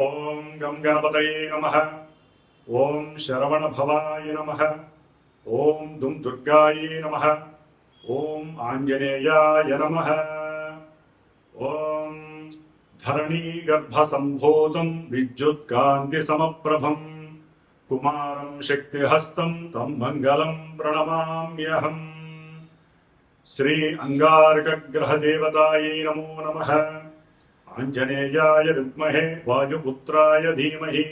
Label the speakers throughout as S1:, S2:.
S1: ఓం గం గణపతయే నమః. ఓం శరవణభవాయ నమః. ఓం దుం దుర్గాయే నమః. ఓం ఆంజనేయాయ నమః. ఓం ధరణీగర్భసంభూతం విద్యుత్కాంతిసమప్రభం కుమారం శక్తిహస్తం తం మంగళం ప్రణమామ్యహం. శ్రీ అంగారకగ్రహదేవతాయై నమో నమః. ఆంజనేయాయ విద్మహే వాయుపుత్రాయ ధీమహి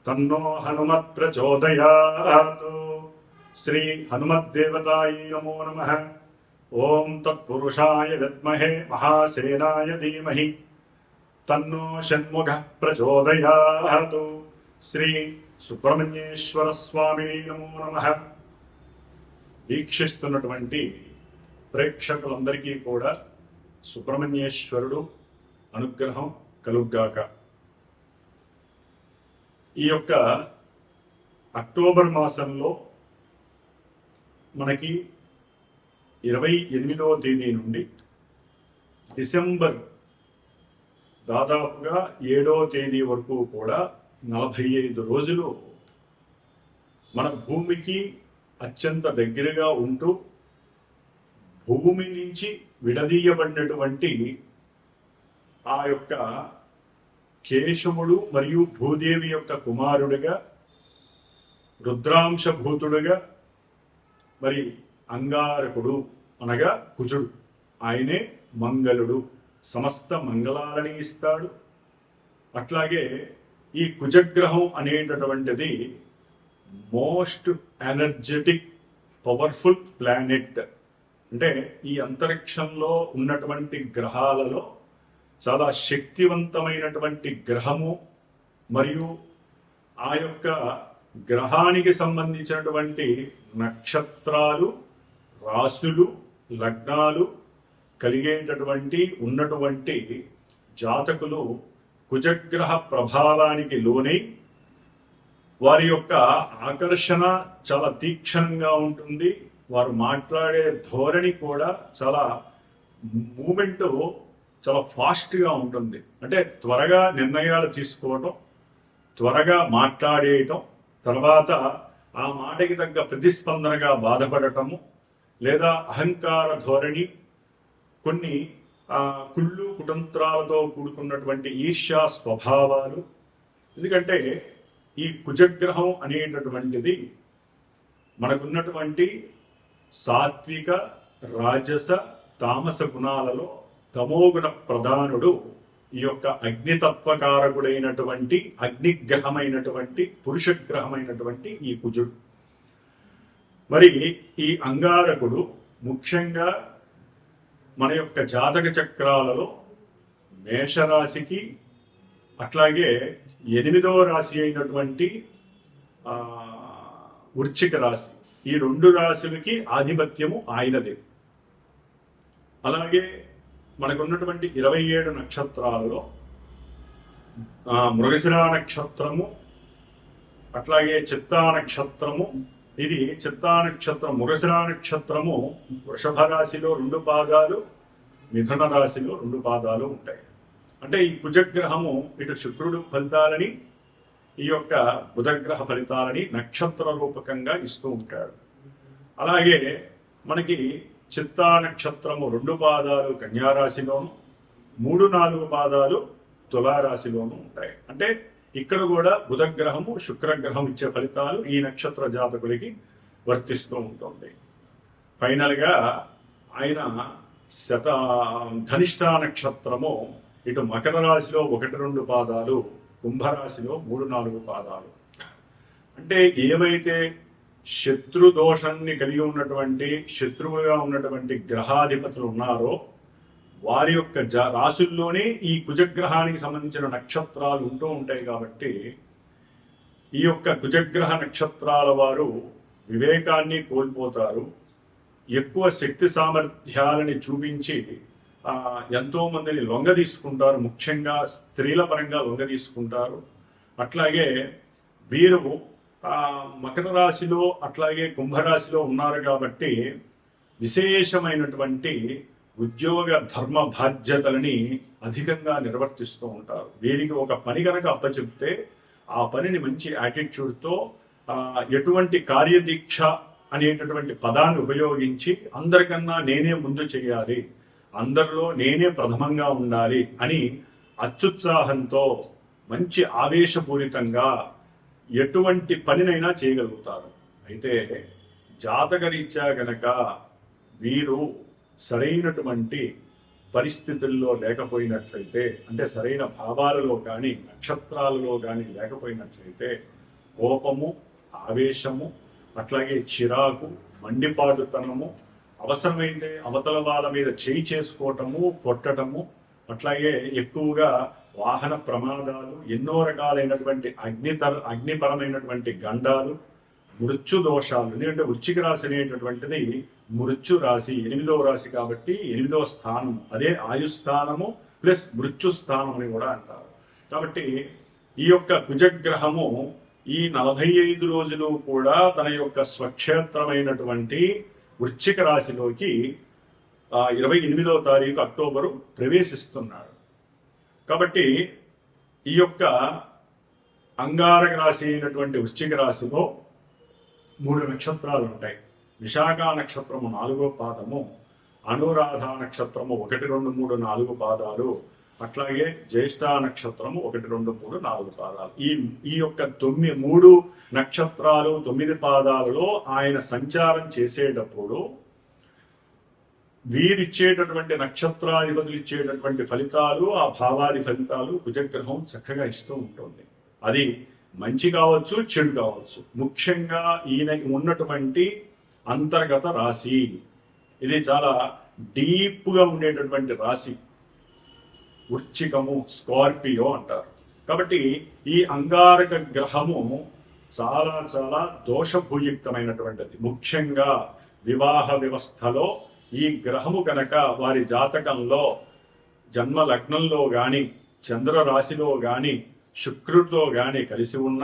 S1: తన్నో హనుమత్ ప్రచోదయాత్. శ్రీ హనుమద్దేవతాయై నమో నమః. ఓం తత్పురుషాయ విద్మహే మహాసేనాయ ధీమహి తన్నో షణ్ముఖః ప్రచోదయాత్. శ్రీ సుబ్రహ్మణ్యేశ్వర స్వామినే నమో నమః. వీక్షిస్తున్నటువంటి ప్రేక్షకులందరికీ కూడా సుబ్రహ్మణ్యేశ్వరుడు అనుగ్రహం కలుగ్గాక. ఈ యొక్క అక్టోబర్ మాసంలో మనకి 28వ తేదీ నుండి డిసెంబర్ దాదాపుగా 7వ తేదీ వరకు కూడా 45 రోజులు మన భూమికి అత్యంత దగ్గరగా ఉంటూ భూమి నుంచి విడదీయబడినటువంటి ఆ యొక్క కేశవుడు మరియు భూదేవి యొక్క కుమారుడిగా రుద్రాంశభూతుడుగా మరి అంగారకుడు అనగా కుజుడు, ఆయనే మంగళుడు, సమస్త మంగళాలని ఇస్తాడు. అట్లాగే ఈ కుజగ్రహం అనేటటువంటిది మోస్ట్ ఎనర్జెటిక్ పవర్ఫుల్ ప్లానెట్. అంటే ఈ అంతరిక్షంలో ఉన్నటువంటి గ్రహాలలో చాలా శక్తివంతమైనటువంటి గ్రహము. మరియు ఆ యొక్క గ్రహానికి సంబంధించినటువంటి నక్షత్రాలు, రాశులు, లగ్నాలు కలిగేటటువంటి ఉన్నటువంటి జాతకులు కుజగ్రహ ప్రభావానికి లోనై వారి యొక్క ఆకర్షణ చాలా తీక్షణంగా ఉంటుంది. వారు మాట్లాడే ధోరణి కూడా చాలా మూమెంట్ చాలా ఫాస్ట్గా ఉంటుంది. అంటే త్వరగా నిర్ణయాలు తీసుకోవటం, త్వరగా మాట్లాడేయటం, తర్వాత ఆ మాటకి తగ్గ ప్రతిస్పందనగా బాధపడటము, లేదా అహంకార ధోరణి, కొన్ని కుళ్ళు కుతంత్రాలతో కూడుకున్నటువంటి ఈర్ష్యా స్వభావాలు. ఎందుకంటే ఈ కుజగ్రహం అనేటటువంటిది మనకున్నటువంటి సాత్విక, రాజస, తామస గుణాలలో తమోగుణ ప్రధానుడు. ఈ యొక్క అగ్నితత్వకారకుడైనటువంటి అగ్నిగ్రహమైనటువంటి పురుషగ్రహమైనటువంటి ఈ కుజుడు. మరి ఈ అంగారకుడు ముఖ్యంగా మన యొక్క జాతక చక్రాలలో మేషరాశికి, అట్లాగే 8వ రాశి అయినటువంటి వృశ్చిక రాశి, ఈ 2 రాశులకి ఆధిపత్యము ఆయనదే. అలాగే మనకున్నటువంటి 27 నక్షత్రాలలో మృగశిరా నక్షత్రము, అట్లాగే చిత్తా నక్షత్రము. ఇది చిత్తా నక్షత్రం, మృగశిరా నక్షత్రము వృషభ రాశిలో 2 పాదాలు, మిథున రాశిలో 2 పాదాలు ఉంటాయి. అంటే ఈ కుజగ్రహము ఇటు శుక్రుడు ఫలితాలని, ఈ యొక్క బుధగ్రహ ఫలితాలని నక్షత్ర రూపకంగా ఇస్తూ ఉంటాడు. అలాగే మనకి చిత్తా నక్షత్రము 2 పాదాలు కన్యారాశిలోను, 3-4 పాదాలు తులారాశిలోనూ ఉంటాయి. అంటే ఇక్కడ కూడా బుధగ్రహము, శుక్రగ్రహం ఇచ్చే ఫలితాలు ఈ నక్షత్ర జాతకులకి వర్తిస్తూ ఉంటుంది. ఫైనల్గా ఆయన ధనిష్ఠా నక్షత్రము ఇటు మకర రాశిలో 1-2 పాదాలు, కుంభరాశిలో 3-4 పాదాలు. అంటే ఏవైతే శత్రు దోషాన్ని కలిగి ఉన్నటువంటి, శత్రువుగా ఉన్నటువంటి గ్రహాధిపతులు ఉన్నారో వారి యొక్క రాశుల్లోనే ఈ కుజగ్రహానికి సంబంధించిన నక్షత్రాలు ఉంటూ ఉంటాయి. కాబట్టి ఈ యొక్క కుజగ్రహ నక్షత్రాల వారు వివేకాన్ని కోల్పోతారు, ఎక్కువ శక్తి సామర్థ్యాలని చూపించి ఎంతో మందిని లొంగ తీసుకుంటారు, ముఖ్యంగా స్త్రీల పరంగా లొంగ తీసుకుంటారు. అట్లాగే వీరు మకర రాశిలో అట్లాగే కుంభరాశిలో ఉన్నారు కాబట్టి విశేషమైనటువంటి ఉద్యోగ ధర్మ బాధ్యతలని అధికంగా నిర్వర్తిస్తూ ఉంటారు. వీరికి ఒక పని కనుక అప్పచెప్తే ఆ పనిని మంచి యాటిట్యూడ్తో ఎటువంటి కార్యదీక్ష అనేటటువంటి పదాన్ని ఉపయోగించి అందరికన్నా నేనే ముందు చేయాలి, అందరిలో నేనే ప్రథమంగా ఉండాలి అని అత్యుత్సాహంతో మంచి ఆవేశపూరితంగా ఎటువంటి పనినైనా చేయగలుగుతారు. అయితే జాతకరీత్యా గనక వీరు సరైనటువంటి పరిస్థితుల్లో లేకపోయినట్లయితే, అంటే సరైన భావాలలో కానీ నక్షత్రాలలో కానీ లేకపోయినట్లయితే కోపము, ఆవేశము, అట్లాగే చిరాకు, మండిపాటుతనము, అవసరమైతే అవతల వాళ్ళ మీద చేయి చేసుకోవటము, కొట్టటము, అట్లాగే ఎక్కువగా వాహన ప్రమాదాలు, ఎన్నో రకాలైనటువంటి అగ్నిపరమైనటువంటి గండాలు, మృత్యు దోషాలు. ఎందుకంటే వృశ్చిక రాశి అనేటటువంటిది మృత్యు రాశి, 8వ రాశి కాబట్టి 8వ స్థానం, అదే ఆయుస్థానము ప్లస్ మృత్యు స్థానం అని కూడా అంటారు. కాబట్టి ఈ యొక్క కుజగ్రహము ఈ 45 రోజులు కూడా తన యొక్క స్వక్షేత్రమైనటువంటి వృశ్చిక రాశిలోకి 28వ తారీఖు అక్టోబరు ప్రవేశిస్తున్నాడు. కాబట్టి ఈ యొక్క అంగారక రాశి అయినటువంటి వృశ్చిక రాశిలో 3 నక్షత్రాలు ఉంటాయి. విశాఖ నక్షత్రము 4వ పాదము, అనురాధ నక్షత్రము 1, 2, 3, 4 పాదాలు, అట్లాగే జ్యేష్ఠ నక్షత్రము 1, 2, 3, 4 పాదాలు. ఈ యొక్క 3 నక్షత్రాలు 9 పాదాలలో ఆయన సంచారం చేసేటప్పుడు వీరిచ్చేటటువంటి నక్షత్రాధిపతులు ఇచ్చేటటువంటి ఫలితాలు, ఆ భావాది ఫలితాలు కుజగ్రహం చక్కగా ఇస్తూ ఉంటుంది. అది మంచి కావచ్చు, చెడు కావచ్చు. ముఖ్యంగా ఈయన ఉన్నటువంటి అంతర్గత రాశి ఇది చాలా డీప్గా ఉండేటటువంటి రాశి, వృశ్చికము, స్కార్పియో అంటారు. కాబట్టి ఈ అంగారక గ్రహము చాలా చాలా దోషభూయుక్తమైనటువంటిది. ముఖ్యంగా వివాహ వ్యవస్థలో ఈ గ్రహము కనుక వారి జాతకంలో జన్మ లగ్నంలో కానీ చంద్ర రాశిలో కానీ శుక్రుడితో కానీ కలిసి ఉన్న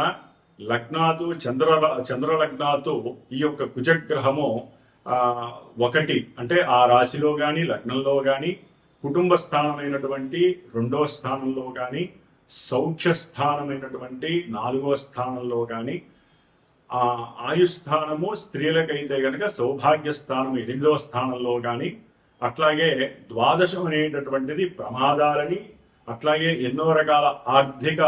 S1: లగ్నాతు చంద్ర లగ్నాతు ఈ యొక్క కుజగ్రహము 1 అంటే ఆ రాశిలో కానీ లగ్నంలో కానీ, కుటుంబ స్థానమైనటువంటి 2వ స్థానంలో కానీ, సౌఖ్య స్థానమైనటువంటి 4వ స్థానంలో కానీ, ఆ ఆయుస్థానము స్త్రీలకైతే కనుక సౌభాగ్య స్థానం 8వ స్థానంలో కానీ, అట్లాగే ద్వాదశం అనేటటువంటిది ప్రమాదాలని, అట్లాగే ఎన్నో రకాల ఆర్థిక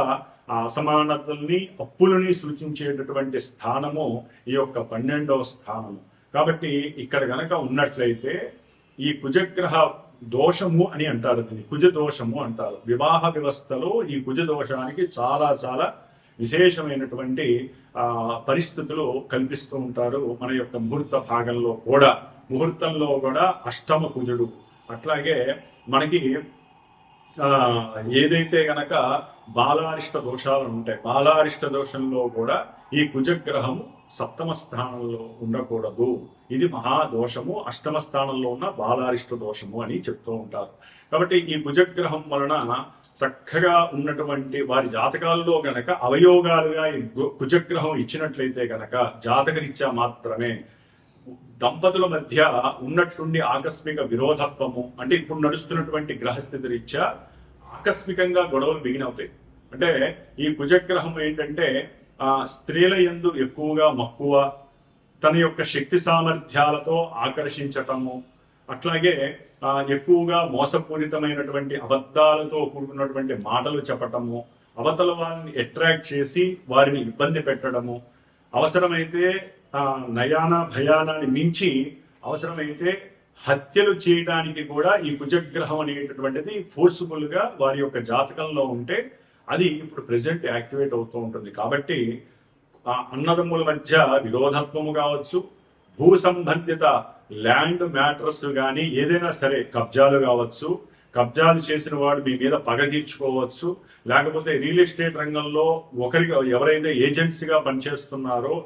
S1: అసమానతల్ని, అప్పులని సూచించేటటువంటి స్థానము ఈ యొక్క 12వ స్థానము. కాబట్టి ఇక్కడ గనక ఉన్నట్లయితే ఈ కుజగ్రహ దోషము అని అంటారు, దీన్ని కుజ దోషము అంటారు. వివాహ వ్యవస్థలో ఈ కుజ దోషానికి చాలా చాలా విశేషమైనటువంటి పరిస్థితులు కల్పిస్తూ ఉంటారు. మన యొక్క ముహూర్త భాగంలో కూడా, ముహూర్తంలో కూడా అష్టమ కుజుడు. అట్లాగే మనకి ఏదైతే గనక బాలారిష్ట దోషాలు ఉంటాయి, బాలారిష్ట దోషంలో కూడా ఈ కుజగ్రహము 7వ స్థానంలో ఉండకూడదు. ఇది మహాదోషము. 8వ స్థానంలో ఉన్న బాలారిష్ట దోషము అని చెప్తూ ఉంటారు. కాబట్టి ఈ కుజగ్రహం వలన చక్కగా ఉన్నటువంటి వారి జాతకాల్లో గనక అవయోగాలుగా ఈ కుజగ్రహం ఇచ్చినట్లయితే గనక జాతకరీత్యా మాత్రమే దంపతుల మధ్య ఉన్నట్టుండి ఆకస్మిక విరోధత్వము, అంటే ఇప్పుడు నడుస్తున్నటువంటి గ్రహస్థితి రీత్యా ఆకస్మికంగా గొడవలు బిగినవుతాయి. అంటే ఈ కుజగ్రహం ఏంటంటే స్త్రీల యందు ఎక్కువగా మక్కువ, తన యొక్క శక్తి సామర్థ్యాలతో ఆకర్షించటము, అట్లాగే ఎక్కువగా మోసపూరితమైనటువంటి అబద్ధాలతో కూడుకున్నటువంటి మాటలు చెప్పటము, అవతల వారిని అట్రాక్ట్ చేసి వారిని ఇబ్బంది పెట్టడము, అవసరమైతే నయాన భయానాన్ని మించి అవసరమైతే హత్యలు చేయడానికి కూడా ఈ కుజగ్రహం అనేటటువంటిది ఫోర్సుబుల్ గా వారి యొక్క జాతకంలో ఉంటే అది ఇప్పుడు ప్రెసెంట్ యాక్టివేట్ అవుతూ ఉంటుంది. కాబట్టి అన్నదమ్ముల మధ్య విరోధత్వము కావచ్చు, భూ సంబంధిత ల్యాండ్ మ్యాటర్స్ కానీ ఏదైనా సరే, కబ్జాలు కావచ్చు, కబ్జాలు చేసిన వాడు మీ మీద పగ తీర్చుకోవచ్చు, లేకపోతే రియల్ ఎస్టేట్ రంగంలో ఎవరైతే ఏజెన్సీగా పనిచేస్తున్నారో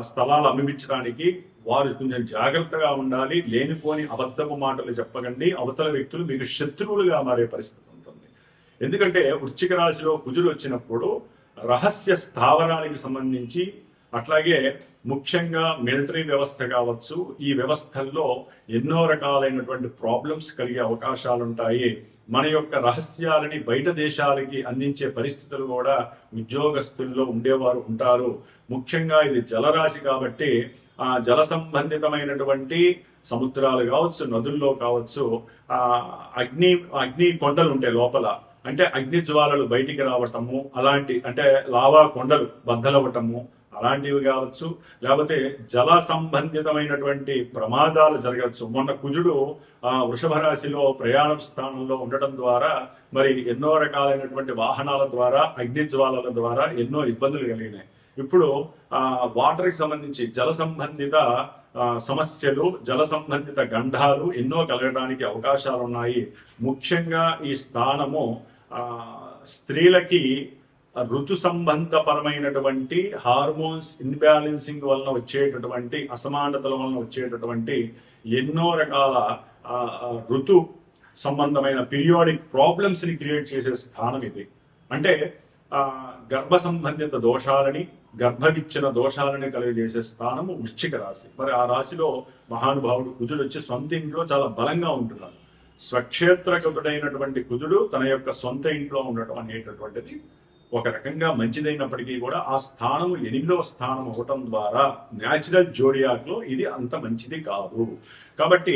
S1: స్థలాలు అమ్మించడానికి వారు కొంచెం జాగ్రత్తగా ఉండాలి. లేనిపోని అబద్ధపు మాటలు చెప్పకండి. అవతల వ్యక్తులు మీకు శత్రువులుగా మారే పరిస్థితి ఉంటుంది. ఎందుకంటే వృశ్చిక రాశిలో కుజులు వచ్చినప్పుడు రహస్య స్థావరానికి సంబంధించి అట్లాగే ముఖ్యంగా మిలిటరీ వ్యవస్థ కావచ్చు, ఈ వ్యవస్థల్లో ఎన్నో రకాలైనటువంటి ప్రాబ్లమ్స్ కలిగే అవకాశాలు ఉంటాయి. మన యొక్క రహస్యాలని బయట దేశాలకి అందించే పరిస్థితులు కూడా ఉద్యోగస్తుల్లో ఉండేవారు ఉంటారు. ముఖ్యంగా ఇది జలరాశి కాబట్టి ఆ జల సంబంధితమైనటువంటి సముద్రాలు కావచ్చు, నదుల్లో కావచ్చు, అగ్ని అగ్ని కొండలు ఉంటాయి లోపల, అంటే అగ్ని జ్వాలలు బయటికి రావటము, అలాంటి అంటే లావా కొండలు బద్దలవటము అలాంటివి కావచ్చు, లేకపోతే జల సంబంధితమైనటువంటి ప్రమాదాలు జరగవచ్చు. మొన్న కుజుడు వృషభ రాశిలో ప్రయాణ స్థానంలో ఉండటం ద్వారా మరి ఎన్నో రకాలైనటువంటి వాహనాల ద్వారా, అగ్ని జ్వాలల ద్వారా ఎన్నో ఇబ్బందులు కలిగినాయి. ఇప్పుడు వాటర్కి సంబంధించి జల సంబంధిత సమస్యలు, జల సంబంధిత గండాలు ఎన్నో కలగడానికి అవకాశాలు ఉన్నాయి. ముఖ్యంగా ఈ స్థానము స్త్రీలకి ఋతు సంబంధపరమైనటువంటి హార్మోన్స్ ఇన్బ్యాలెన్సింగ్ వలన వచ్చేటటువంటి అసమానతల వలన వచ్చేటటువంటి ఎన్నో రకాల ఋతు సంబంధమైన పీరియాడిక్ ప్రాబ్లమ్స్ ని క్రియేట్ చేసే స్థానం ఇది. అంటే గర్భ సంబంధిత దోషాలని, గర్భవిచ్ఛిన్న దోషాలని కలిగజేసే స్థానము వృశ్చిక రాశి. మరి ఆ రాశిలో మహానుభావుడు కుజుడు వచ్చి సొంత ఇంట్లో చాలా బలంగా ఉంటున్నాడు. స్వక్షేత్రగతుడైనటువంటి కుజుడు తన యొక్క సొంత ఇంట్లో ఉండటం అనేటటువంటిది ఒక రకంగా మంచిదైనప్పటికీ కూడా ఆ స్థానము 8వ స్థానం అవటం ద్వారా న్యాచురల్ జోడియాక్ లో ఇది అంత మంచిది కాదు. కాబట్టి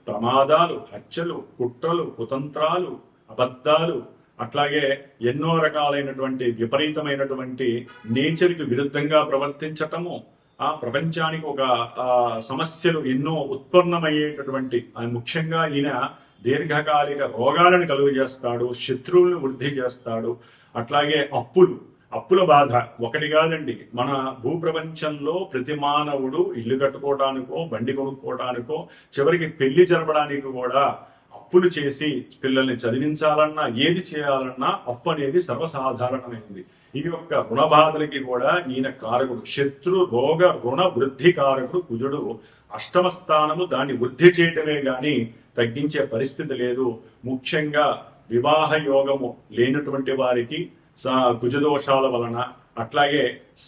S1: ప్రమాదాలు, హత్యలు, కుట్రలు, కుతంత్రాలు, అబద్ధాలు, అట్లాగే ఎన్నో రకాలైనటువంటి విపరీతమైనటువంటి నేచర్కి విరుద్ధంగా ప్రవర్తించటము, ఆ ప్రపంచానికి ఒక సమస్యలు ఎన్నో ఉత్పన్నమయ్యేటటువంటి, ముఖ్యంగా ఈయన దీర్ఘకాలిక రోగాలను కలుగజేస్తాడు, శత్రువులను వృద్ధి చేస్తాడు. అట్లాగే అప్పుల బాధ ఒకటి కాదండి. మన భూప్రపంచంలో ప్రతి మానవుడు ఇల్లు కట్టుకోవడానికో, బండి కొనుక్కోవడానికో, చివరికి పెళ్లి జరపడానికి కూడా అప్పులు చేసి పిల్లల్ని చదివించాలన్నా, ఏది చేయాలన్నా అప్పు అనేది సర్వసాధారణమైంది. ఈ యొక్క రుణ బాధలకి కూడా ఈయన కారకుడు. శత్రు రోగ రుణ వృద్ధి కారకుడు కుజుడు. అష్టమ స్థానము దాన్ని వృద్ధి చేయటమే గాని తగ్గించే పరిస్థితి లేదు. ముఖ్యంగా వివాహ యోగము లేనటువంటి వారికి కుజదోషాల వలన, అట్లాగే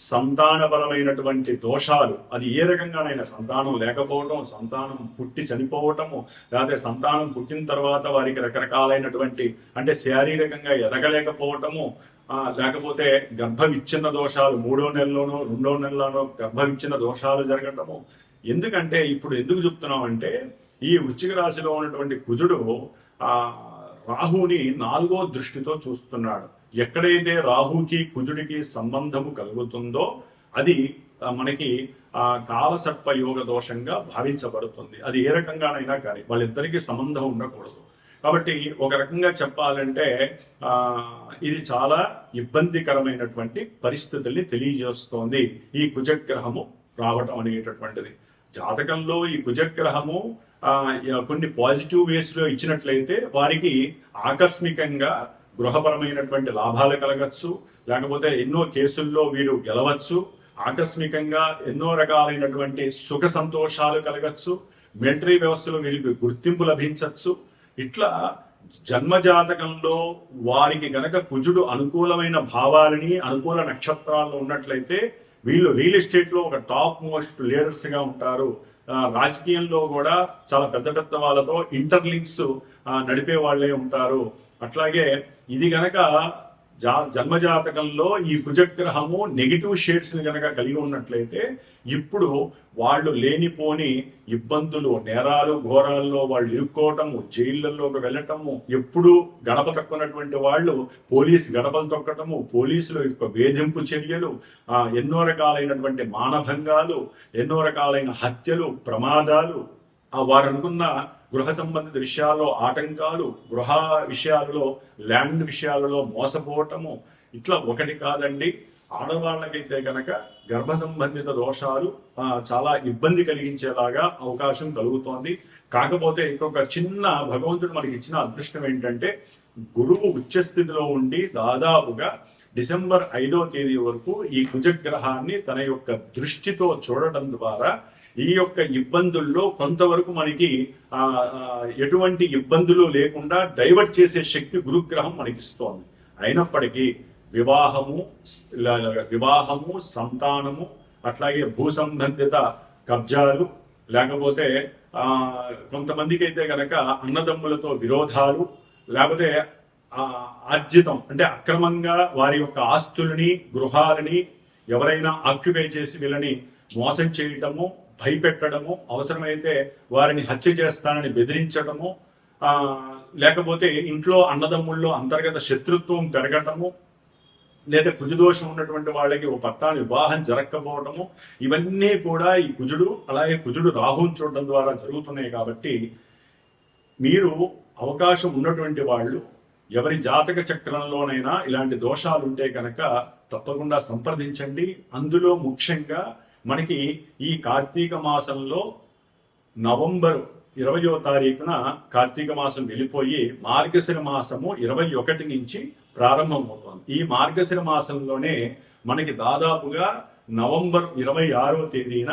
S1: సంతానపరమైనటువంటి దోషాలు, అది ఏ రకంగానైనా సంతానం లేకపోవటం, సంతానం పుట్టి చనిపోవటము, లేకపోతే సంతానం పుట్టిన తర్వాత వారికి రకరకాలైనటువంటి అంటే శారీరకంగా ఎదగలేకపోవటము, లేకపోతే గర్భ విచ్ఛిన్న దోషాలు 3వ నెలలోనో 2వ నెలలోనో గర్భ విచ్ఛిన్న దోషాలు జరగటము. ఎందుకంటే ఇప్పుడు ఎందుకు చెప్తున్నామంటే ఈ వృశ్చిక రాశిలో ఉన్నటువంటి కుజుడు రాహుని 4వ దృష్టితో చూస్తున్నాడు. ఎక్కడైతే రాహుకి కుజుడికి సంబంధము కలుగుతుందో అది మనకి కాలసర్ప యోగ దోషంగా భావించబడుతుంది. అది ఏ రకంగానైనా కానీ వాళ్ళిద్దరికీ సంబంధం ఉండకూడదు. కాబట్టి ఒక రకంగా చెప్పాలంటే ఇది చాలా ఇబ్బందికరమైనటువంటి పరిస్థితుల్ని తెలియజేస్తోంది ఈ కుజగ్రహము రావటం అనేటటువంటిది. జాతకంలో ఈ కుజగ్రహము కొన్ని పాజిటివ్ వేస్ లో ఇచ్చినట్లయితే వారికి ఆకస్మికంగా గృహపరమైనటువంటి లాభాలు కలగచ్చు, లేకపోతే ఎన్నో కేసుల్లో వీరు గెలవచ్చు, ఆకస్మికంగా ఎన్నో రకాలైనటువంటి సుఖ సంతోషాలు కలగచ్చు, మిలిటరీ వ్యవస్థలో వీరికి గుర్తింపు లభించవచ్చు. ఇట్లా జన్మజాతకంలో వారికి గనక కుజుడు అనుకూలమైన భావాలని, అనుకూల నక్షత్రాల్లో ఉన్నట్లయితే వీళ్ళు రియల్ ఎస్టేట్ లో ఒక టాప్ మోస్ట్ లీడర్స్ గా ఉంటారు. రాజకీయంలో కూడా చాలా పెద్ద పెద్ద వాళ్ళతో ఇంటర్లింక్స్ నడిపే వాళ్ళే ఉంటారు. అట్లాగే ఇది గనక జన్మజాతకంలో ఈ కుజగ్రహము నెగిటివ్ షేడ్స్ ని గనక కలిగి ఉన్నట్లయితే ఇప్పుడు వాళ్ళు లేనిపోని ఇబ్బందులు, నేరాలు, ఘోరాల్లో వాళ్ళు ఇరుక్కోవటము, జైళ్లలోకి వెళ్ళటము, ఎప్పుడు గడప తక్కున్నటువంటి వాళ్ళు పోలీసు గడపలు తొక్కటము, పోలీసుల యొక్క వేధింపు చర్యలు, ఎన్నో రకాలైనటువంటి మానభంగాలు, ఎన్నో రకాలైన హత్యలు, ప్రమాదాలు, వారు అనుకున్న గృహ సంబంధిత విషయాల్లో ఆటంకాలు, గృహ విషయాలలో, ల్యాండ్ విషయాలలో మోసపోవటము, ఇట్లా ఒకటి కాదండి. ఆడవాళ్ళకైతే కనుక గర్భ సంబంధిత దోషాలు చాలా ఇబ్బంది కలిగించేలాగా అవకాశం కలుగుతోంది. కాకపోతే ఇంకొక చిన్న భగవంతుడు మనకి ఇచ్చిన అదృష్టం ఏంటంటే గురువు ఉచ్చస్థితిలో ఉండి దాదాపుగా డిసెంబర్ 5వ తేదీ వరకు ఈ కుజగ్రహాన్ని తన యొక్క దృష్టితో చూడటం ద్వారా ఈ యొక్క ఇబ్బందుల్లో కొంతవరకు మనకి ఎటువంటి ఇబ్బందులు లేకుండా డైవర్ట్ చేసే శక్తి గురుగ్రహం మనకిస్తోంది. అయినప్పటికీ వివాహము, సంతానము, అట్లాగే భూ సంబంధిత కబ్జాలు, లేకపోతే కొంతమందికి అయితే కనుక అన్నదమ్ములతో విరోధాలు, లేకపోతే ఆర్జితం అంటే అక్రమంగా వారి యొక్క ఆస్తులని గృహాలని ఎవరైనా ఆక్యుపై చేసి వీళ్ళని మోసం చేయటము, భయపెట్టడము, అవసరమైతే వారిని హత్య చేస్తానని బెదిరించడము, లేకపోతే ఇంట్లో అన్నదమ్ముల్లో అంతర్గత శత్రుత్వం పెరగటము, లేదా కుజదోషం ఉన్నటువంటి వాళ్ళకి ఓ పట్టాన్ని వివాహం జరగకపోవటము, ఇవన్నీ కూడా ఈ కుజుడు అలాగే కుజుడు రాహుని చూడడం ద్వారా జరుగుతున్నాయి. కాబట్టి మీరు అవకాశం ఉన్నటువంటి వాళ్ళు ఎవరి జాతక చక్రంలోనైనా ఇలాంటి దోషాలు ఉంటే కనుక తప్పకుండా సంప్రదించండి. అందులో ముఖ్యంగా మనకి ఈ కార్తీక మాసంలో నవంబర్ 20వ తారీఖున కార్తీక మాసం వెళ్ళిపోయి మార్గశిర మాసము 21 నుంచి ప్రారంభమవుతోంది. ఈ మార్గశిర మాసంలోనే మనకి దాదాపుగా నవంబర్ 26వ తేదీన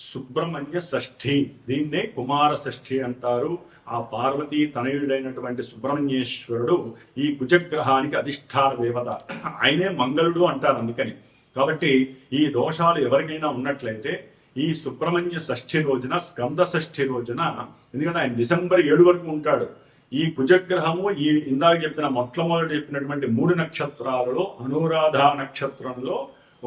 S1: సుబ్రహ్మణ్య షష్ఠి, దీన్నే కుమార షష్ఠి అంటారు. ఆ పార్వతీ తనయుడైనటువంటి సుబ్రహ్మణ్యేశ్వరుడు ఈ కుజగ్రహానికి అధిష్టాన దేవత, ఆయనే మంగళుడు అంటారు అందుకని. కాబట్టి ఈ దోషాలు ఎవరికైనా ఉన్నట్లయితే ఈ సుబ్రహ్మణ్య షష్ఠి రోజున, స్కంద షష్ఠి రోజున, ఎందుకంటే ఆయన డిసెంబర్ 7 వరకు ఉంటాడు. ఈ కుజగ్రహము ఈ ఇందాక చెప్పిన మొట్టమొదటి చెప్పినటువంటి 3 నక్షత్రాలలో అనురాధ నక్షత్రంలో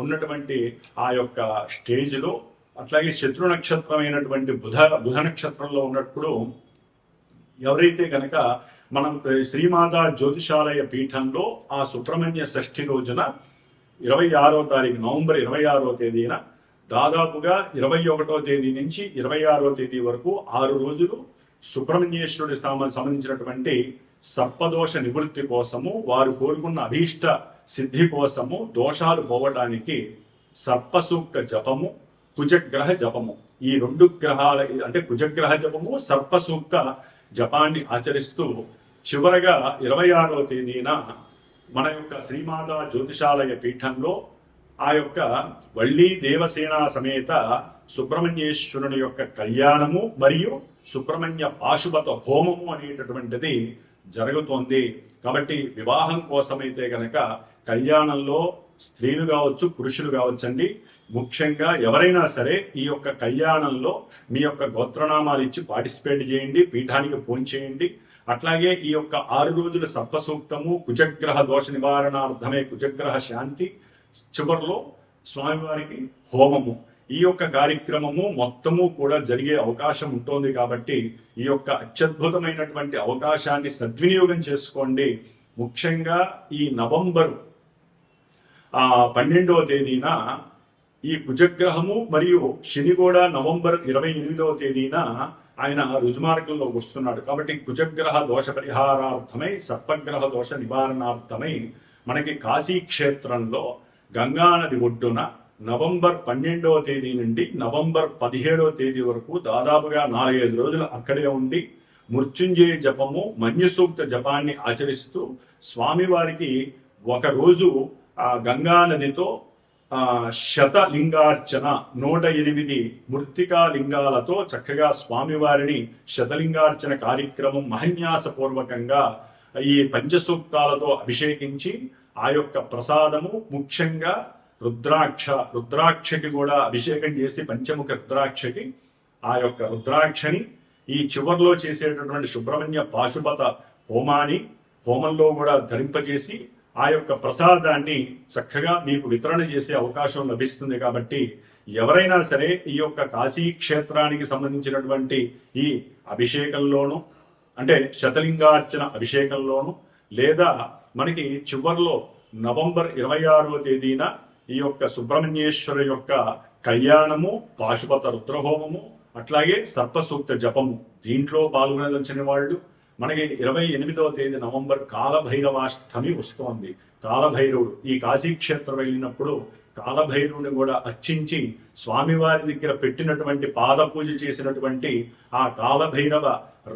S1: ఉన్నటువంటి ఆ యొక్క స్టేజ్లో, అట్లాగే శత్రు నక్షత్రమైనటువంటి బుధ నక్షత్రంలో ఉన్నప్పుడు ఎవరైతే గనక మనం శ్రీమాతా జ్యోతిషాలయ పీఠంలో ఆ సుబ్రహ్మణ్య షష్ఠి రోజున 26వ తారీఖు నవంబర్ 26వ తేదీన దాదాపుగా 21వ తేదీ నుంచి 26వ తేదీ వరకు 6 రోజులు సుబ్రహ్మణ్యేశ్వరుడి సంబంధించినటువంటి సర్పదోష నివృత్తి కోసము, వారు కోరుకున్న అభీష్ట సిద్ధి కోసము, దోషాలు పోవడానికి సర్పసూక్త జపము, కుజగ్రహ జపము, ఈ 2 గ్రహాల అంటే కుజగ్రహ జపము, సర్పసూక్త జపాన్ని ఆచరిస్తూ చివరగా 26వ తేదీన మన యొక్క శ్రీమాతా జ్యోతిషాలయ పీఠంలో ఆ యొక్క వళ్ళీ దేవసేన సమేత సుబ్రహ్మణ్యేశ్వరుని యొక్క కళ్యాణము మరియు సుబ్రహ్మణ్య పాశుపత హోమము అనేటటువంటిది జరుగుతోంది. కాబట్టి వివాహం కోసమైతే గనక కళ్యాణంలో స్త్రీలు కావచ్చు, పురుషులు కావచ్చండి, ముఖ్యంగా ఎవరైనా సరే ఈ యొక్క కళ్యాణంలో మీ యొక్క గోత్రనామాలు ఇచ్చి పార్టిసిపేట్ చేయండి, పీఠానికి ఫోన్ చేయండి. అట్లాగే ఈ యొక్క 6 రోజుల సర్పసూక్తము, కుజగ్రహ దోష నివారణార్థమే కుజగ్రహ శాంతి, చివరిలో స్వామివారికి హోమము, ఈ యొక్క కార్యక్రమము మొత్తము కూడా జరిగే అవకాశం ఉంటుంది. కాబట్టి ఈ యొక్క అత్యద్భుతమైనటువంటి అవకాశాన్ని సద్వినియోగం చేసుకోండి. ముఖ్యంగా ఈ నవంబర్ 12వ తేదీన ఈ కుజగ్రహము మరియు శని కూడా నవంబర్ 28వ తేదీన ఆయన రుజుమార్గంలోకి వస్తున్నాడు. కాబట్టి కుజగ్రహ దోష పరిహారార్థమై, సర్పగ్రహ దోష నివారణార్థమై మనకి కాశీ క్షేత్రంలో గంగానది ఒడ్డున నవంబర్ 12వ తేదీ నుండి నవంబర్ 17వ తేదీ వరకు దాదాపుగా 4-5 రోజులు అక్కడే ఉండి మృత్యుంజయ జపము, మన్యసూక్త జపాన్ని ఆచరిస్తూ స్వామివారికి ఒక రోజు ఆ గంగానదితో శతలింగార్చన 108 మృత్తికా లింగాలతో చక్కగా స్వామివారిని శతలింగార్చన కార్యక్రమం మహన్యాసపూర్వకంగా ఈ పంచసూక్తాలతో అభిషేకించి ఆ యొక్క ప్రసాదము, ముఖ్యంగా రుద్రాక్షకి కూడా అభిషేకం చేసి పంచముఖ రుద్రాక్షకి ఆ యొక్క రుద్రాక్షని ఈ చివర్లో చేసేటటువంటి సుబ్రహ్మణ్య పాశుపత హోమంలో కూడా ధరింపజేసి ఆ యొక్క ప్రసాదాన్ని చక్కగా మీకు వితరణ చేసే అవకాశం లభిస్తుంది. కాబట్టి ఎవరైనా సరే ఈ యొక్క కాశీ క్షేత్రానికి సంబంధించినటువంటి ఈ అభిషేకంలోను, అంటే శతలింగార్చన అభిషేకంలోను, లేదా మనకి చివర్లో నవంబర్ 26వ తేదీన ఈ యొక్క సుబ్రహ్మణ్యేశ్వర యొక్క కళ్యాణము, పాశుపత రుద్రహోమము, అట్లాగే సర్పసూక్త జపము, దీంట్లో పాల్గొనదలిచిన వాళ్ళు మనకి 28వ తేదీ నవంబర్ కాలభైరవాష్టమి వస్తోంది. కాలభైరవుడు ఈ కాశీక్షేత్రం వెళ్ళినప్పుడు కాలభైరవుని కూడా అర్చించి స్వామివారి దగ్గర పెట్టినటువంటి పాద పూజ చేసినటువంటి ఆ కాలభైరవ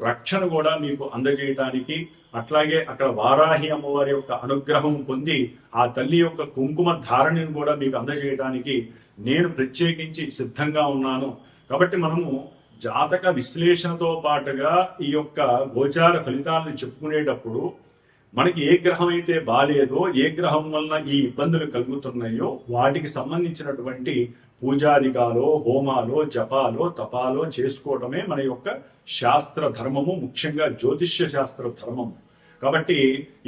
S1: రక్షణ కూడా మీకు అందజేయటానికి, అట్లాగే అక్కడ వారాహి అమ్మవారి యొక్క అనుగ్రహం పొంది ఆ తల్లి యొక్క కుంకుమ ధారణను కూడా మీకు అందజేయడానికి నేను ప్రత్యేకించి సిద్ధంగా ఉన్నాను. కాబట్టి మనము జాతక విశ్లేషణతో పాటుగా ఈ యొక్క గోచార ఫలితాలను చెప్పుకునేటప్పుడు మనకి ఏ గ్రహం అయితే బాలేదో, ఏ గ్రహం వలన ఈ ఇబ్బందులు కలుగుతున్నాయో వాటికి సంబంధించినటువంటి పూజాదికాలో, హోమాలో, జపాలో, తపాలో చేసుకోవటమే మన యొక్క శాస్త్ర ధర్మము, ముఖ్యంగా జ్యోతిష్య శాస్త్ర ధర్మము. కాబట్టి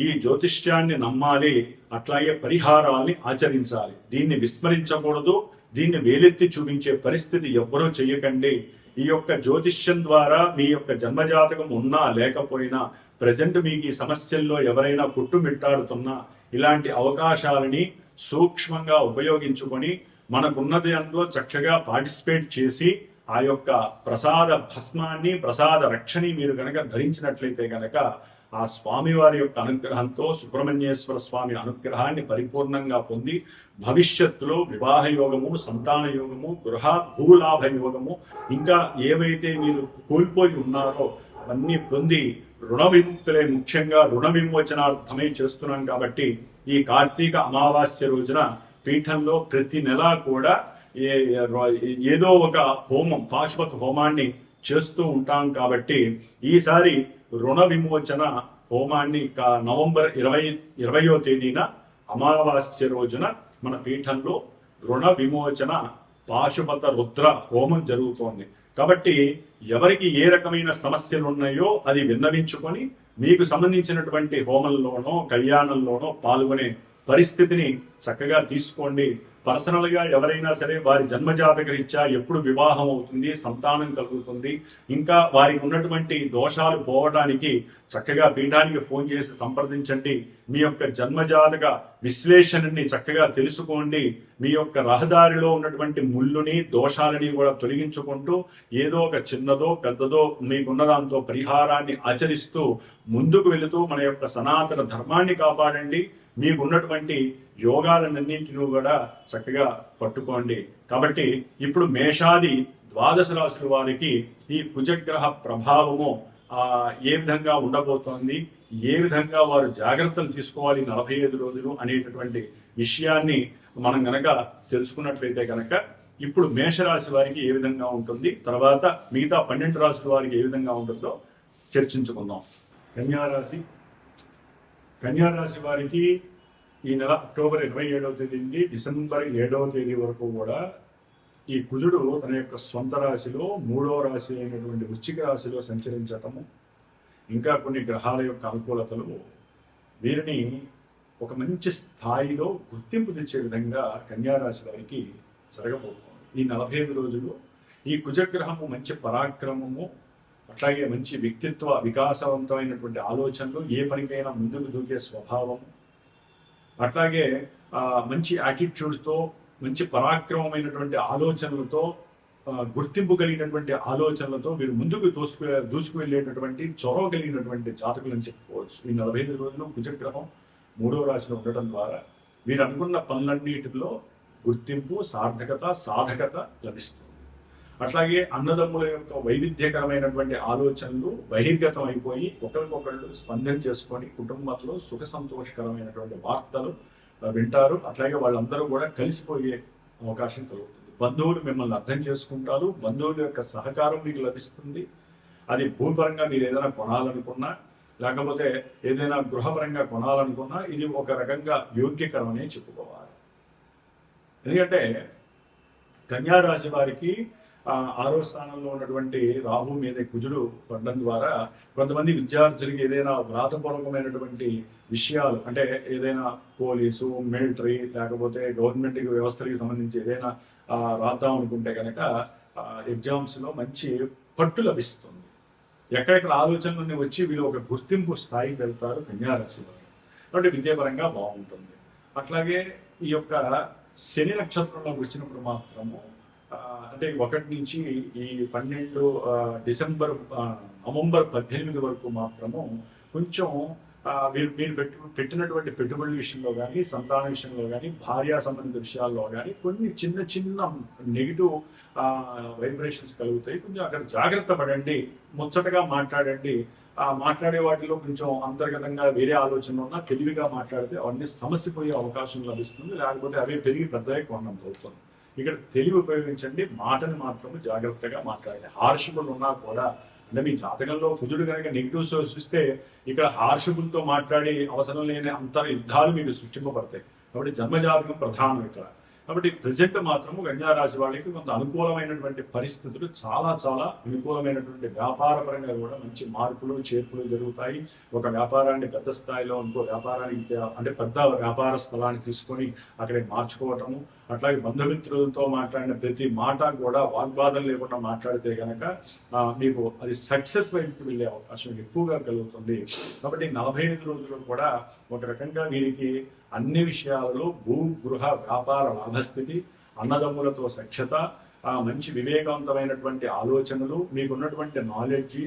S1: ఈ జ్యోతిష్యాన్ని నమ్మాలి, అట్లాగే పరిహారాల్ని ఆచరించాలి. దీన్ని విస్మరించకూడదు, దీన్ని వేలెత్తి చూపించే పరిస్థితి ఎవ్వరూ చెయ్యకండి. ఈ యొక్క జ్యోతిష్యం ద్వారా మీ యొక్క జన్మజాతకం ఉన్నా లేకపోయినా, ప్రజెంట్ మీకు ఈ సమస్యల్లో ఎవరైనా పుట్టుమిట్టాడుతున్నా, ఇలాంటి అవకాశాలని సూక్ష్మంగా ఉపయోగించుకొని మనకున్నది దాంట్లో చక్కగా పార్టిసిపేట్ చేసి ఆ యొక్క ప్రసాద భస్మాన్ని, ప్రసాద రక్షని మీరు గనక ధరించినట్లయితే గనక ఆ స్వామివారి యొక్క అనుగ్రహంతో, సుబ్రహ్మణ్యేశ్వర స్వామి అనుగ్రహాన్ని పరిపూర్ణంగా పొంది భవిష్యత్తులో వివాహ యోగము, సంతాన యోగము, గృహ భూలాభ యోగము, ఇంకా ఏవైతే మీరు కోల్పోయి ఉన్నారో అవన్నీ పొంది రుణ విముక్తులే, ముఖ్యంగా రుణ విమోచనార్థమై చేస్తున్నాం. కాబట్టి ఈ కార్తీక అమావాస్య రోజున పీఠంలో ప్రతి నెల కూడా ఏదో ఒక హోమం, పాశుపత హోమాన్ని చేస్తూ ఉంటాం. కాబట్టి ఈసారి రుణ విమోచన హోమాన్ని నవంబర్ 20వ తేదీన అమావాస్య రోజున మన పీఠంలో రుణ విమోచన పాశుపత రుద్ర హోమం జరుగుతోంది. కాబట్టి ఎవరికి ఏ రకమైన సమస్యలు ఉన్నాయో అది విన్నవించుకొని మీకు సంబంధించినటువంటి హోమంలోనో కళ్యాణంలోనో పాల్గొనే పరిస్థితిని చక్కగా తీసుకోండి. పర్సనల్ గా ఎవరైనా సరే వారి జన్మజాతక రీత్యా ఎప్పుడు వివాహం అవుతుంది, సంతానం కలుగుతుంది, ఇంకా వారికి ఉన్నటువంటి దోషాలు పోవడానికి చక్కగా పీఠానికి ఫోన్ చేసి సంప్రదించండి. మీ యొక్క జన్మజాతక విశ్లేషణని చక్కగా తెలుసుకోండి. మీ యొక్క రహదారిలో ఉన్నటువంటి ముళ్ళుని, దోషాలని కూడా తొలగించుకుంటూ ఏదో ఒక చిన్నదో పెద్దదో మీకున్న దాంతో పరిహారాన్ని ఆచరిస్తూ ముందుకు వెళుతూ మన యొక్క సనాతన ధర్మాన్ని కాపాడండి. మీకున్నటువంటి యోగాలన్నింటినీ కూడా చక్కగా పట్టుకోండి. కాబట్టి ఇప్పుడు మేషాది ద్వాదశ రాశుల వారికి ఈ కుజగ్రహ ప్రభావము ఏ విధంగా ఉండబోతోంది, ఏ విధంగా వారు జాగ్రత్తలు తీసుకోవాలి 45 రోజులు అనేటటువంటి విషయాన్ని మనం గనక తెలుసుకున్నట్లయితే కనుక ఇప్పుడు మేషరాశి వారికి ఏ విధంగా ఉంటుంది, తర్వాత మిగతా 12 రాశుల వారికి ఏ విధంగా ఉంటుందో చర్చించుకుందాం. కన్యారాశి వారికి ఈ నెల అక్టోబర్ 27వ తేదీ నుండి డిసెంబర్ 7వ తేదీ వరకు కూడా ఈ కుజుడు తన యొక్క స్వంత రాశిలో 3వ రాశి అయినటువంటి వృశ్చిక రాశిలో సంచరించటము, ఇంకా కొన్ని గ్రహాల యొక్క అనుకూలతలు వీరిని ఒక మంచి స్థాయిలో గుర్తింపు తెచ్చే విధంగా కన్యారాశి వారికి జరగబోతోంది. ఈ 45 రోజులు ఈ కుజగ్రహము మంచి పరాక్రమము, అట్లాగే మంచి వ్యక్తిత్వ వికాసవంతమైనటువంటి ఆలోచనలు, ఏ పనికైనా ముందుకు దూకే స్వభావము, అట్లాగే మంచి యాటిట్యూడ్తో, మంచి పరాక్రమమైనటువంటి ఆలోచనలతో, గుర్తింపు కలిగినటువంటి ఆలోచనలతో మీరు ముందుకు దూసుకు వెళ్ళేటటువంటి చొరవ కలిగినటువంటి జాతకులు అని చెప్పుకోవచ్చు. ఈ 45 రోజులు కుజగ్రహం 3వ రాశిలో ఉండటం ద్వారా మీరు అనుకున్న పనులన్నిటిలో గుర్తింపు, సార్థకత, సాధకత లభిస్తుంది. అట్లాగే అన్నదమ్ముల యొక్క వైవిధ్యకరమైనటువంటి ఆలోచనలు బహిర్గతం అయిపోయి ఒకరికొకళ్ళు స్పందన చేసుకొని కుటుంబంలో సుఖ సంతోషకరమైనటువంటి వార్తలు వింటారు. అట్లాగే వాళ్ళందరూ కూడా కలిసిపోయే అవకాశం కలుగుతుంది. బంధువులు మిమ్మల్ని అర్థం చేసుకుంటారు, బంధువుల యొక్క సహకారం మీకు లభిస్తుంది. అది భూపరంగా మీరు ఏదైనా కొనాలనుకున్నా, లేకపోతే ఏదైనా గృహపరంగా కొనాలనుకున్నా ఇది ఒక రకంగా యోగ్యకరమనే చెప్పుకోవాలి. ఎందుకంటే కన్యారాశి వారికి 6వ స్థానంలో ఉన్నటువంటి రాహు మీద కుజుడు పడడం ద్వారా కొంతమంది విద్యార్థులకి ఏదైనా వ్రాతపూర్వకమైనటువంటి విషయాలు, అంటే ఏదైనా పోలీసు, మిలిటరీ, లేకపోతే గవర్నమెంట్ వ్యవస్థలకి సంబంధించి ఏదైనా రాద్దాం అనుకుంటే కనుక ఎగ్జామ్స్లో మంచి పట్టు లభిస్తుంది. ఎక్కడెక్కడ ఆలోచనలన్నీ వచ్చి వీళ్ళు ఒక గుర్తింపు స్థాయికి వెళ్తారు కన్యారాశి వారు. కాబట్టి విద్యాపరంగా బాగుంటుంది. అట్లాగే ఈ యొక్క శని నక్షత్రంలో వచ్చినప్పుడు మాత్రము అంటే 1 నుంచి ఈ 12 నవంబర్ 18 వరకు మాత్రము కొంచెం మీరు పెట్టినటువంటి పెట్టుబడుల విషయంలో కానీ, సంతాన విషయంలో కానీ, భార్యా సంబంధిత విషయాల్లో కానీ కొన్ని చిన్న నెగిటివ్ వైబ్రేషన్స్ కలుగుతాయి. కొంచెం అక్కడ జాగ్రత్త పడండి, ముచ్చటగా మాట్లాడండి. మాట్లాడే వాటిలో కొంచెం అంతర్గతంగా వేరే ఆలోచనలు ఉన్నా తెలివిగా మాట్లాడితే అవన్నీ సమస్యపోయే అవకాశం లభిస్తుంది. లేకపోతే అవే పెరిగి పెద్దగా కొన్నంత అవుతుంది. ఇక్కడ తెలివి ఉపయోగించండి, మాటని మాత్రమే జాగ్రత్తగా మాట్లాడండి. హార్షబుల్ ఉన్నా కూడా అంటే మీ జాతకంలో కుజుడు కనుక నెగిటివ్స్ చూస్తే ఇక్కడ హార్షబుల్తో మాట్లాడి అవసరం లేని అంతర యుద్ధాలు మీకు సృష్టింపబడతాయి. కాబట్టి జన్మజాతకం ప్రధానం ఇక్కడ. కాబట్టి ప్రజెంట్ మాత్రము కన్యా రాశి వాళ్ళకి కొంత అనుకూలమైనటువంటి పరిస్థితులు, చాలా చాలా అనుకూలమైనటువంటి వ్యాపారపరంగా కూడా మంచి మార్పులు చేర్పులు జరుగుతాయి. ఒక వ్యాపారాన్ని పెద్ద స్థాయిలో ఇంకో వ్యాపారానికి అంటే పెద్ద వ్యాపార స్థలాన్ని తీసుకొని అక్కడికి మార్చుకోవటము, అట్లాగే బంధుమిత్రులతో మాట్లాడిన ప్రతి మాట కూడా వాగ్వాదం లేకుండా మాట్లాడితే కనుక మీకు అది సక్సెస్ వైపుకి వెళ్ళే అవకాశం ఎక్కువగా కలుగుతుంది. కాబట్టి 45 రోజులు కూడా ఒక రకంగా వీరికి అన్ని విషయాలలో భూ గృహ వ్యాపార లాభస్థితి, అన్నదమ్ములతో సఖ్యత, మంచి వివేకవంతమైనటువంటి ఆలోచనలు, మీకున్నటువంటి నాలెడ్జి,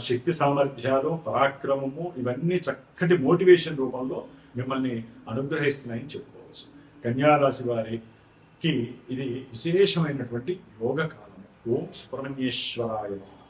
S1: శక్తి సామర్థ్యాలు, పరాక్రమము, ఇవన్నీ చక్కటి మోటివేషన్ రూపంలో మిమ్మల్ని అనుగ్రహిస్తున్నాయని చెప్పుకోవచ్చు. కన్యా రాశి వారికి ఇది విశేషమైనటువంటి యోగ కాలము. ఓం సుబ్రహ్మణ్యేశ్వరాయ నమః.